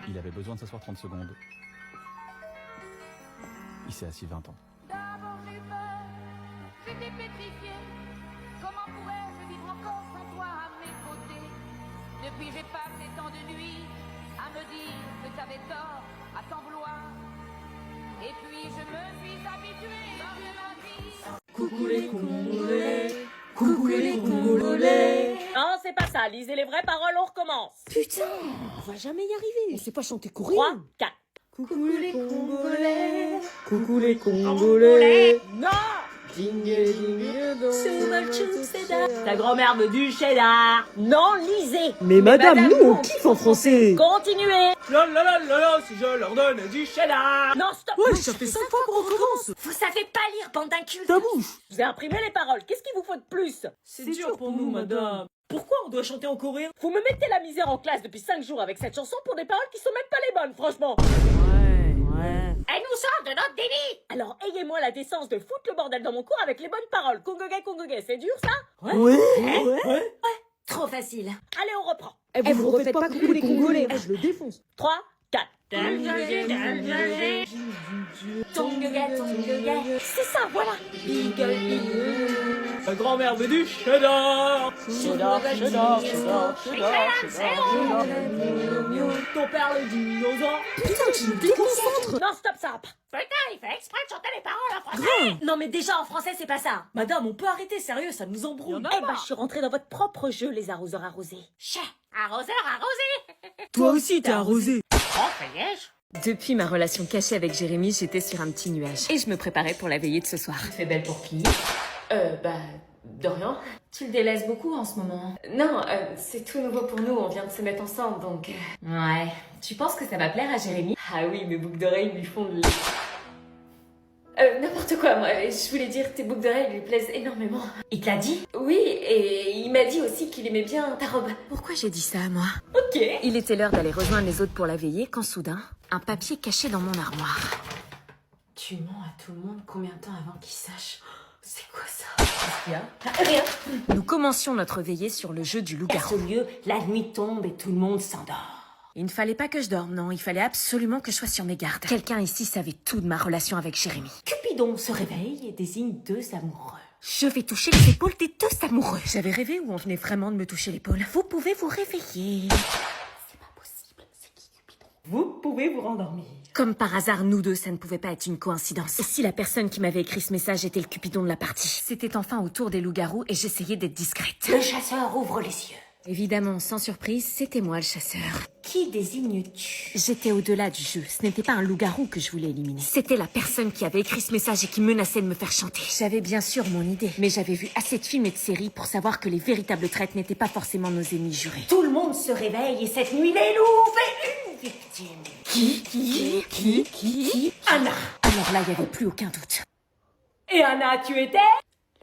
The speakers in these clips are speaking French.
Il avait besoin de s'asseoir 30 secondes. Il s'est assis 20 ans. D'abord j'ai peur, j'étais pétrifiée. Comment pourrais-je vivre encore sans toi à mes côtés? Depuis j'ai passé tant de nuits à me dire que t'avais tort, à t'en vouloir. Et puis je me suis habituée dans ma vie. Coucou les Congolais, coucou les Congolais. Non, c'est pas ça. Lisez les vraies paroles, on recommence. Putain, on va jamais y arriver. On sait pas chanter coréen. 3, 4. Coucou les Congolais, coucou les Congolais. Non! C'est cheddar. Ta grand-mère veut du cheddar. Non, lisez. Mais madame, nous on kiffe en français. Continuez. La la la la la, si je leur donne du cheddar. Non, stop. Ouais, ça fait 5 fois qu'on recommence. Vous savez pas lire, bande d'incultes. Ta bouche. Je vous ai imprimé les paroles. Qu'est-ce qu'il vous faut de plus? C'est dur pour nous, madame. Pourquoi on doit chanter en coréen? Vous me mettez la misère en classe depuis 5 jours avec cette chanson pour des paroles qui sont même pas les bonnes, franchement. Ouais. Elle nous sort de notre délit. Alors ayez-moi la décence de foutre le bordel dans mon cours avec les bonnes paroles. Congogay, c'est dur ça? Ouais. Trop facile. Allez, on reprend. Eh, vous refaites pas coucou les Congolais. Eh, je le défonce. 3, 4. C'est ça, voilà. La grand-mère veut du cheddar. Cheddar. Ton père le dinosaure. Putain, tu me déconcentres. Non, stop ça. Putain, il fait exprès de chanter les paroles en français. Non, mais déjà en français, c'est pas ça. Madame, on peut arrêter, sérieux, ça nous embrouille. Eh ben, je suis rentrée dans votre propre jeu, les arroseurs arrosés. Chais, arroseur arrosé. Toi aussi, t'es arrosé. Depuis ma relation cachée avec Jérémy, j'étais sur un petit nuage. Et je me préparais pour la veillée de ce soir. Tu fais belle pour qui? De rien. Tu le délaisses beaucoup en ce moment. Non, c'est tout nouveau pour nous, on vient de se mettre ensemble, donc... Ouais. Tu penses que ça va plaire à Jérémy? Ah oui, mes boucles d'oreilles lui font de... N'importe quoi, moi, je voulais dire, tes boucles d'oreilles lui plaisent énormément. Il te l'a dit? Oui, et il m'a dit aussi qu'il aimait bien ta robe. Pourquoi j'ai dit ça, moi? Ok. Il était l'heure d'aller rejoindre les autres pour la veillée, quand soudain, un papier caché dans mon armoire. Tu mens à tout le monde combien de temps avant qu'ils sachent? C'est quoi ça? Qu'est-ce qu'il y a? Rien. Nous commencions notre veillée sur le jeu du À loup-garou. ce lieu, la nuit tombe et tout le monde s'endort. Il ne fallait pas que je dorme, non, il fallait absolument que je sois sur mes gardes. Quelqu'un ici savait tout de ma relation avec Jérémy. Cupidon se réveille et désigne 2 amoureux. Je vais toucher les épaules des 2 amoureux. J'avais rêvé ou on venait vraiment de me toucher l'épaule? Vous pouvez vous réveiller. C'est pas possible, c'est qui Cupidon? Vous pouvez vous rendormir. Comme par hasard, nous 2, ça ne pouvait pas être une coïncidence. Et si la personne qui m'avait écrit ce message était le Cupidon de la partie? C'était enfin au tour des loups-garous et j'essayais d'être discrète. Le chasseur ouvre les yeux. Évidemment, sans surprise, c'était moi le chasseur. Qui désignes-tu? J'étais au-delà du jeu. Ce n'était pas un loup-garou que je voulais éliminer. C'était la personne qui avait écrit ce message et qui menaçait de me faire chanter. J'avais bien sûr mon idée, mais j'avais vu assez de films et de séries pour savoir que les véritables traîtres n'étaient pas forcément nos ennemis jurés. Tout le monde se réveille et cette nuit, les loups ont fait une victime. Qui Anna. Alors là, il n'y avait plus aucun doute. Et Anna, tu étais?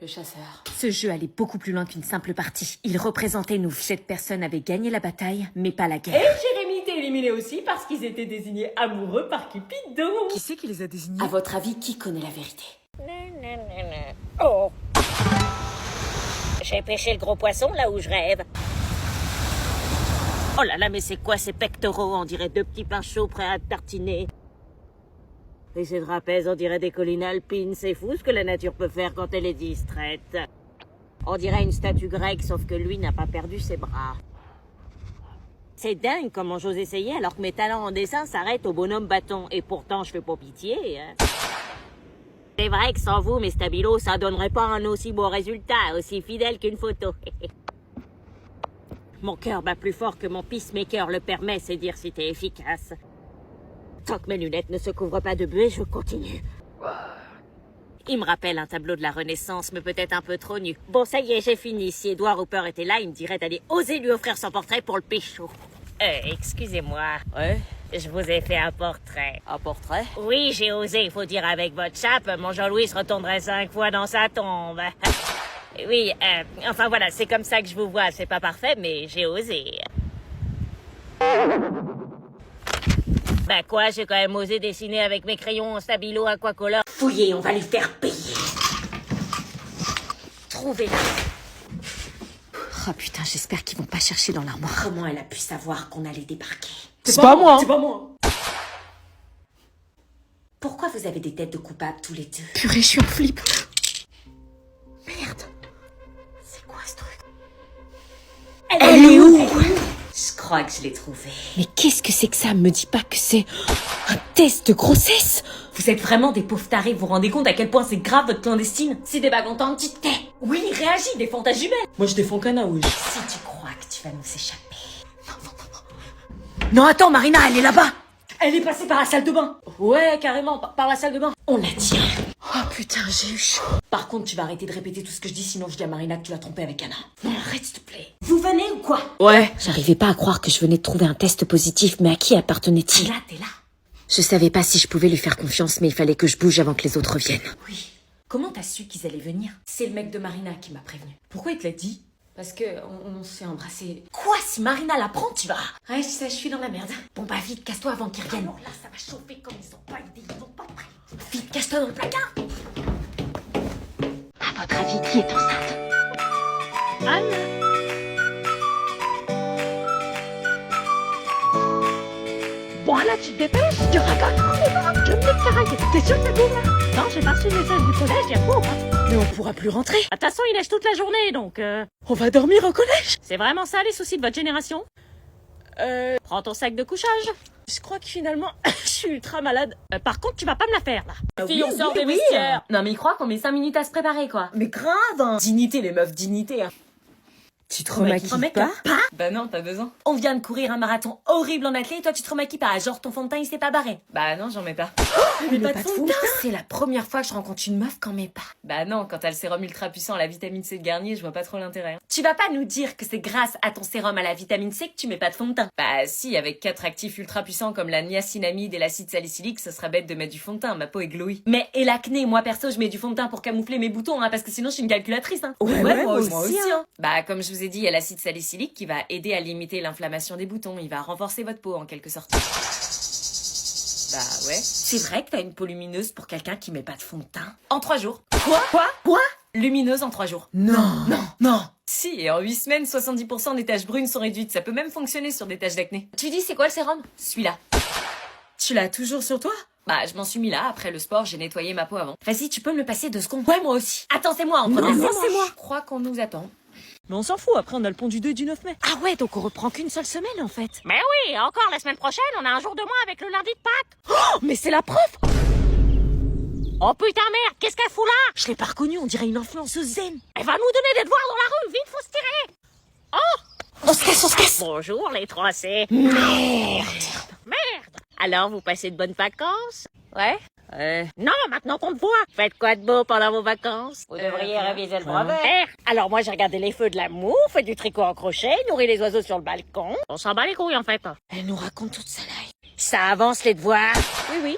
Le chasseur. Ce jeu allait beaucoup plus loin qu'une simple partie. Il représentait nous. Cette personne avait gagné la bataille, mais pas la Et guerre. Jérémy était éliminé aussi parce qu'ils étaient désignés amoureux par Cupidon. Qui c'est qui les a désignés? À votre avis, qui connaît la vérité? Oh. J'ai pêché le gros poisson là où je rêve. Oh là là, mais c'est quoi ces pectoraux? On dirait 2 petits pains chauds prêts à tartiner. Et ces trapèzes, on dirait des collines alpines. C'est fou ce que la nature peut faire quand elle est distraite. On dirait une statue grecque, sauf que lui n'a pas perdu ses bras. C'est dingue comment j'ose essayer alors que mes talents en dessin s'arrêtent au bonhomme bâton. Et pourtant, je fais pas pitié. Hein. C'est vrai que sans vous, mes stabilos, ça donnerait pas un aussi beau résultat, aussi fidèle qu'une photo. Mon cœur bat plus fort que mon peacemaker le permet, c'est dire si t'es efficace. Tant que mes lunettes ne se couvrent pas de buée, je continue. Il me rappelle un tableau de la Renaissance, mais peut-être un peu trop nu. Bon, ça y est, j'ai fini. Si Edward Hooper était là, il me dirait d'aller oser lui offrir son portrait pour le pécho. Excusez-moi. Ouais. Je vous ai fait un portrait. Un portrait? Oui, j'ai osé, il faut dire avec votre chape, mon Jean-Louis se retournerait 5 fois dans sa tombe. Oui, enfin voilà, c'est comme ça que je vous vois. C'est pas parfait, mais j'ai osé. Bah quoi, j'ai quand même osé dessiner avec mes crayons en stabilo aquacolor. Fouillez, on va lui faire payer. Trouvez-la. Oh putain, j'espère qu'ils vont pas chercher dans l'armoire. Comment elle a pu savoir qu'on allait débarquer? C'est pas moi. C'est pas moi. Pourquoi vous avez des têtes de coupables tous les deux? Purée, je suis en flip. Merde. C'est quoi ce truc? Elle est où? Je crois que je l'ai trouvée. Mais qu'est-ce que c'est que ça? Me dis pas que c'est un test de grossesse? Vous êtes vraiment des pauvres tarés, vous vous rendez compte à quel point c'est grave votre clandestine? Si des bagues entendent, tu te tais. Oui, réagis, défends ta jumelle. Moi je défends Kana, wesh. Si tu crois que tu vas nous échapper. Non, attends, Marina, elle est là-bas. Elle est passée par la salle de bain. Ouais, carrément, par la salle de bain. On la tient. Oh putain, j'ai eu chaud. Par contre, tu vas arrêter de répéter tout ce que je dis, sinon je dis à Marina que tu l'as trompée avec Anna. Non, arrête s'il te plaît. Vous venez ou quoi? Ouais. J'arrivais pas à croire que je venais de trouver un test positif, mais à qui appartenait-il? T'es là. Je savais pas si je pouvais lui faire confiance, mais il fallait que je bouge avant que les autres reviennent. Oui. Comment t'as su qu'ils allaient venir? C'est le mec de Marina qui m'a prévenu. Pourquoi il te l'a dit? Parce que on s'est embrassé. Quoi? Si Marina l'apprend, tu vas. Ouais, je sais, je suis dans la merde. Bon bah vite, casse-toi avant qu'ils reviennent. Alors là, ça va chauffer comme ils ont pas idée, ils ont pas prêt. Vite, casse-toi dans le placard. À votre avis, qui est enceinte? Anne. Bon, là, tu te dépêches. Tu racontes je me dis que t'arrêtes. T'es sûr que c'est bon, là? Non, j'ai pas reçu le message du collège, y'a quoi, hein? Mais on pourra plus rentrer. De toute façon, il neige toute la journée, donc On va dormir au collège? c'est vraiment ça les soucis de votre génération? Prends ton sac de couchage. Je crois que finalement, je suis ultra malade. Par contre, tu vas pas me la faire, là. Fille, on sort des vestiaires. Non, mais il croit qu'on met 5 minutes à se préparer, quoi. Mais grave, hein. Dignité, les meufs, dignité, hein. Tu te remaquilles pas? Bah non, pas besoin. On vient de courir un marathon horrible en athlète et toi tu te remaquilles pas. Genre ton fond de teint il s'est pas barré. Bah non, j'en mets pas. Mais pas de fond de teint. C'est la première fois que je rencontre une meuf qu'en met pas. Bah non, quand t'as le sérum ultra puissant à la vitamine C de Garnier, je vois pas trop l'intérêt. Tu vas pas nous dire que c'est grâce à ton sérum à la vitamine C que tu mets pas de fond de teint. Bah si, avec 4 actifs ultra puissants comme la niacinamide et l'acide salicylique, ça serait bête de mettre du fond de teint, ma peau est glowy. Mais et l'acné, moi perso je mets du fond de teint pour camoufler mes boutons hein, parce que sinon je suis une calculatrice hein. Ouais, moi aussi hein. Bah comme je vous ai dit, il y a l'acide salicylique qui va aider à limiter l'inflammation des boutons, il va renforcer votre peau en quelque sorte. Bah ouais. C'est vrai que t'as une peau lumineuse pour quelqu'un qui met pas de fond de teint. En 3 jours. Quoi? Lumineuse en 3 jours. Non. Si, et en 8 semaines, 70% des taches brunes sont réduites. Ça peut même fonctionner sur des taches d'acné. Tu dis c'est quoi le sérum? Celui-là. Tu l'as toujours sur toi? Bah, je m'en suis mis là. Après le sport, j'ai nettoyé ma peau avant. Vas-y, tu peux me le passer 2 secondes? Ouais, moi aussi. Attends, c'est moi, Non, c'est moi. Je crois qu'on nous attend. Mais on s'en fout, après on a le pont du 2 et du 9 mai. Ah ouais, donc on reprend qu'une seule semaine en fait. Mais oui, encore la semaine prochaine, on a un jour de moins avec le lundi de Pâques. Oh, mais c'est la prof! Oh putain merde, qu'est-ce qu'elle fout là? Je l'ai pas reconnue, on dirait une influenceuse zen. Elle va nous donner des devoirs dans la rue, vite, faut se tirer. On se casse. Bonjour les 3C. Merde. Alors, vous passez de bonnes vacances? Ouais. Non, maintenant qu'on te voit. Faites quoi de beau pendant vos vacances? Vous devriez réviser le brevet. Alors moi, j'ai regardé les feux de l'amour, fait du tricot en crochet, nourri les oiseaux sur le balcon. On s'en bat les couilles, en fait. Elle nous raconte toute sa life. Ça avance les devoirs. Oui.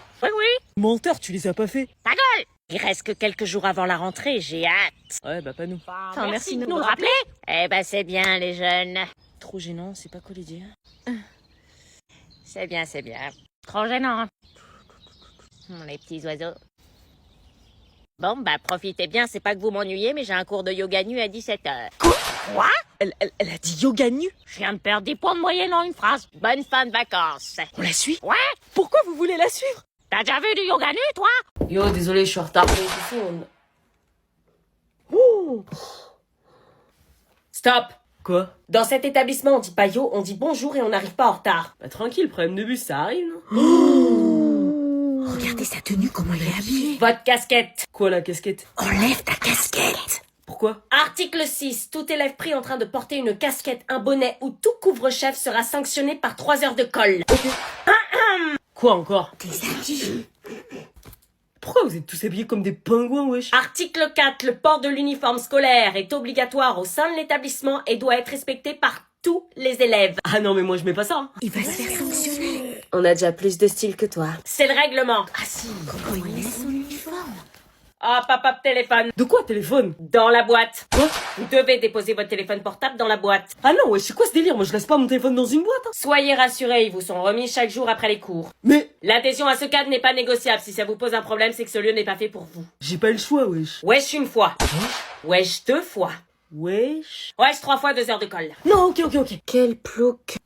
Menteur, tu les as pas fait. Ta gueule! Il reste que quelques jours avant la rentrée, j'ai hâte. Ouais, bah pas nous. Enfin, merci de nous le rappeler. Eh ben, c'est bien, les jeunes. Trop gênant, c'est pas quoi les dire. C'est bien. Trop gênant, hein. Les petits oiseaux. Bon, bah, profitez bien, c'est pas que vous m'ennuyez, mais j'ai un cours de yoga nu à 17h. Quoi? Elle a dit yoga nu. Je viens de perdre 10 points de moyenne en une phrase. Bonne fin de vacances. On la suit? Ouais? Pourquoi vous voulez la suivre? T'as déjà vu du yoga nu, toi? Yo, désolé, je suis en retard. Stop! Quoi? Dans cet établissement, on dit pas yo, on dit bonjour et on n'arrive pas en retard. Bah tranquille, problème de bus, ça arrive, non? Regardez sa tenue, comment il est habillé. Votre casquette. Quoi, la casquette? Enlève ta casquette. Pourquoi? Article 6. Tout élève pris en train de porter une casquette, un bonnet ou tout couvre-chef sera sanctionné par 3 heures de colle. Quoi encore? Des habits. Pourquoi vous êtes tous habillés comme des pingouins, wesh? Article 4. Le port de l'uniforme scolaire est obligatoire au sein de l'établissement et doit être respecté par tous les élèves. Ah non, mais moi je mets pas ça. Hein. Il va se faire sanctionner. On a déjà plus de style que toi. C'est le règlement. Ah si. Comment il met son uniforme? Ah, papa, téléphone. De quoi, téléphone? Dans la boîte. Quoi? Vous devez déposer votre téléphone portable dans la boîte. Ah non, wesh, c'est quoi ce délire? Moi je laisse pas mon téléphone dans une boîte, hein. Soyez rassurés, ils vous sont remis chaque jour après les cours. Mais L'adhésion à ce cadre n'est pas négociable. Si ça vous pose un problème, c'est que ce lieu n'est pas fait pour vous. j'ai pas eu le choix, wesh. Wesh une fois. Wesh 2 fois. Wesh. Wesh 3 fois 2 heures de colle. Non, ok. Quel plouc.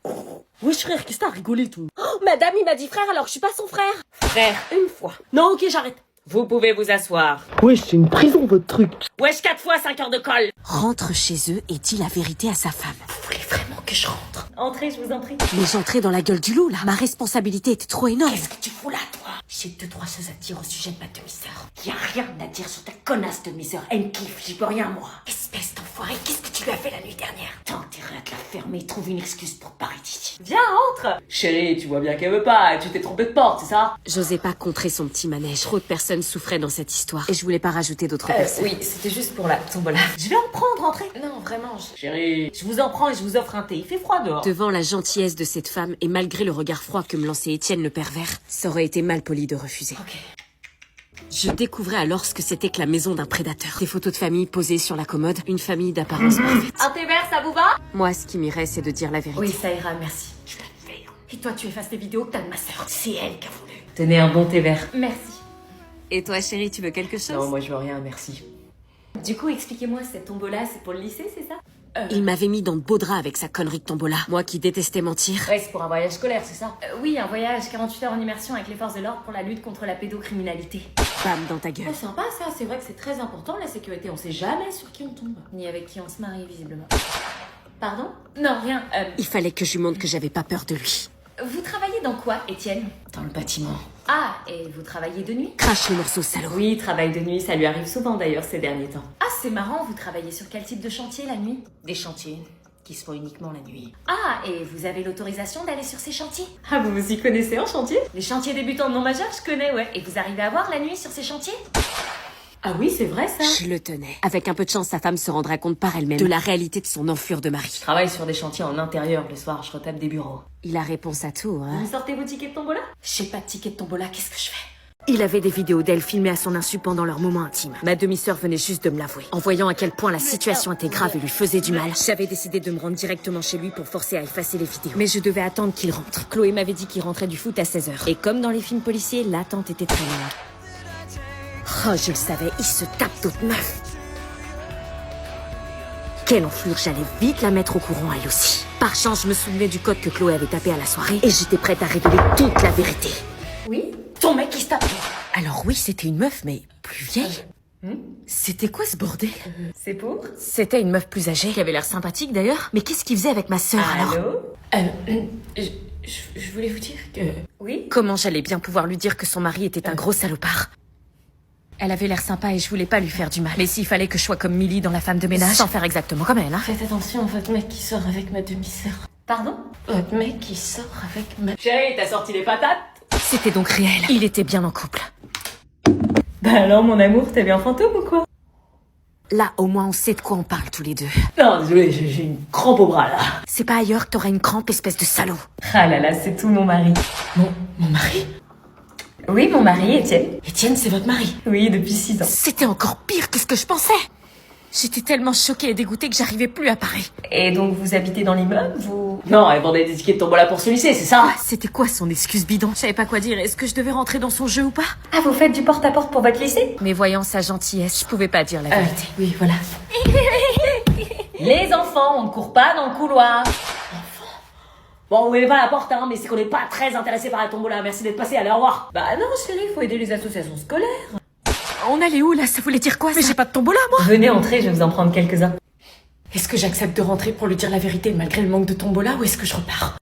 Wesh frère, qu'est-ce que t'as rigolé tout? Oh, madame, il m'a dit frère alors que je suis pas son frère. Frère, Une fois. Non, ok, j'arrête. vous pouvez vous asseoir. Wesh, c'est une prison votre truc. Wesh, 4 fois 5 heures de colle. Rentre chez eux et dis la vérité à sa femme. Vous voulez vraiment que je rentre? Entrez, je vous en prie. Mais j'entrais dans la gueule du loup là. Ma responsabilité était trop énorme. Qu'est-ce que tu fous là, toi? J'ai 2-3 choses à te dire au sujet de ma demi-sœur. Y a rien à dire sur ta connasse demi-sœur Encliffe, j'y peux rien moi. Espèce d'enfoiré, qu'est-ce que tu lui as fait la nuit dernière? T'as intérêt à te la fermer, trouve une excuse pour te barrer d'ici. Viens, entre. Chérie, tu vois bien qu'elle veut pas, tu t'es trompé de porte, c'est ça? J'osais pas contrer son petit manège. Trop de personnes souffraient dans cette histoire et je voulais pas rajouter d'autres personnes. Oui, c'était juste pour la tombola. Je vais en prendre, entrez. Non, vraiment, Chérie, je vous en prends et je vous offre un thé, il fait froid dehors. Devant la gentillesse de cette femme et malgré le regard froid que me lançait Étienne le pervers, ça aurait été mal poli de refuser. Ok. Je découvrais alors ce que c'était que la maison d'un prédateur. Des photos de famille posées sur la commode, une famille d'apparence parfaite. Un thé vert, ça vous va? Moi, ce qui m'irait, c'est de dire la vérité. Oui, ça ira, merci. Je vais te faire. Et toi, tu effaces les vidéos que t'as de ma sœur. C'est elle qui a voulu. Tenez un bon thé vert. Merci. Et toi, chérie, tu veux quelque chose? Non, moi je veux rien, merci. Du coup, expliquez-moi, cette tombola, c'est pour le lycée, c'est ça? Il m'avait mis dans de beaux draps avec sa connerie de tombola. Moi qui détestais mentir. Ouais, c'est pour un voyage scolaire, c'est ça? Oui, un voyage 48 heures en immersion avec les forces de l'ordre pour la lutte contre la pédocriminalité. Bam dans ta gueule. Oh, sympa ça, c'est vrai que c'est très important la sécurité, on sait jamais sur qui on tombe. Ni avec qui on se marie, visiblement. Pardon? Non, rien. Il fallait que je lui montre que j'avais pas peur de lui. Vous travaillez dans quoi, Étienne? Dans le bâtiment. Ah, et vous travaillez de nuit? Crache le morceau, salaud. Oui, travail de nuit, ça lui arrive souvent d'ailleurs ces derniers temps. Ah, c'est marrant, vous travaillez sur quel type de chantier la nuit? Des chantiers qui se font uniquement la nuit. Ah, et vous avez l'autorisation d'aller sur ces chantiers? Ah, vous vous y connaissez en chantier? Les chantiers débutants non majeurs, je connais, ouais. Et vous arrivez à voir la nuit sur ces chantiers? Ah oui, c'est vrai ça. Je le tenais. Avec un peu de chance, sa femme se rendra compte par elle-même de la réalité de son enflure de mari. Je travaille sur des chantiers en intérieur le soir, je retape des bureaux. Il a réponse à tout, hein. Vous sortez vos tickets de tombola? J'ai pas de ticket de tombola, qu'est-ce que je fais? Il avait des vidéos d'elle filmées à son insu pendant leur moment intime. Ma demi-sœur venait juste de me l'avouer. En voyant à quel point la situation était grave et lui faisait du mal, j'avais décidé de me rendre directement chez lui pour forcer à effacer les vidéos. Mais je devais attendre qu'il rentre. Chloé m'avait dit qu'il rentrait du foot à 16h. Et comme dans les films policiers, l'attente était très longue. Oh, je le savais, il se tape d'autres meufs. Quelle enflure, j'allais vite la mettre au courant elle aussi. Par chance, je me souvenais du code que Chloé avait tapé à la soirée et j'étais prête à révéler toute la vérité. Oui? Ton mec qui se tape. Alors oui, c'était une meuf, mais plus vieille. C'était quoi ce bordel? C'est pour? C'était une meuf plus âgée, qui avait l'air sympathique d'ailleurs. Mais qu'est-ce qu'il faisait avec ma sœur alors? Allô? Je voulais vous dire que... Oui? Comment j'allais bien pouvoir lui dire que son mari était un gros salopard? Elle avait l'air sympa et je voulais pas lui faire du mal. Mais s'il fallait que je sois comme Millie dans La femme de ménage, sans faire exactement comme elle, hein. Faites attention, votre mec qui sort avec ma demi-sœur. Pardon? Votre mec qui sort avec ma... Chérie, t'as sorti les patates? C'était donc réel. Il était bien en couple. Bah alors, mon amour, t'es bien fantôme ou quoi? Là, au moins, on sait de quoi on parle tous les deux. Non, désolé, j'ai une crampe au bras là. C'est pas ailleurs que t'auras une crampe, espèce de salaud. Ah là là, c'est tout mon mari. Mon mari? Oui, mon mari, Étienne. Étienne, c'est votre mari? Oui, depuis 6 ans. C'était encore pire que ce que je pensais. J'étais tellement choquée et dégoûtée que j'arrivais plus à Paris. Et donc, vous habitez dans l'immeuble, vous... Non, elle vendait des tickets de tombola pour ce lycée, c'est ça? C'était quoi son excuse bidon? Je savais pas quoi dire. Est-ce que je devais rentrer dans son jeu ou pas? Ah, vous faites du porte-à-porte pour votre lycée? Mais voyant sa gentillesse, je pouvais pas dire la vérité. Oui, voilà. Les enfants, on ne court pas dans le couloir. Bon, ouvrez pas la porte, hein, mais c'est qu'on n'est pas très intéressé par la tombola. Merci d'être passé, allez, au revoir. Bah non, chérie, faut aider les associations scolaires. On allait où là? Ça voulait dire quoi? Mais j'ai pas de tombola, moi. Venez entrer, je vais vous en prendre quelques-uns. Est-ce que j'accepte de rentrer pour lui dire la vérité malgré le manque de tombola ou est-ce que je repars?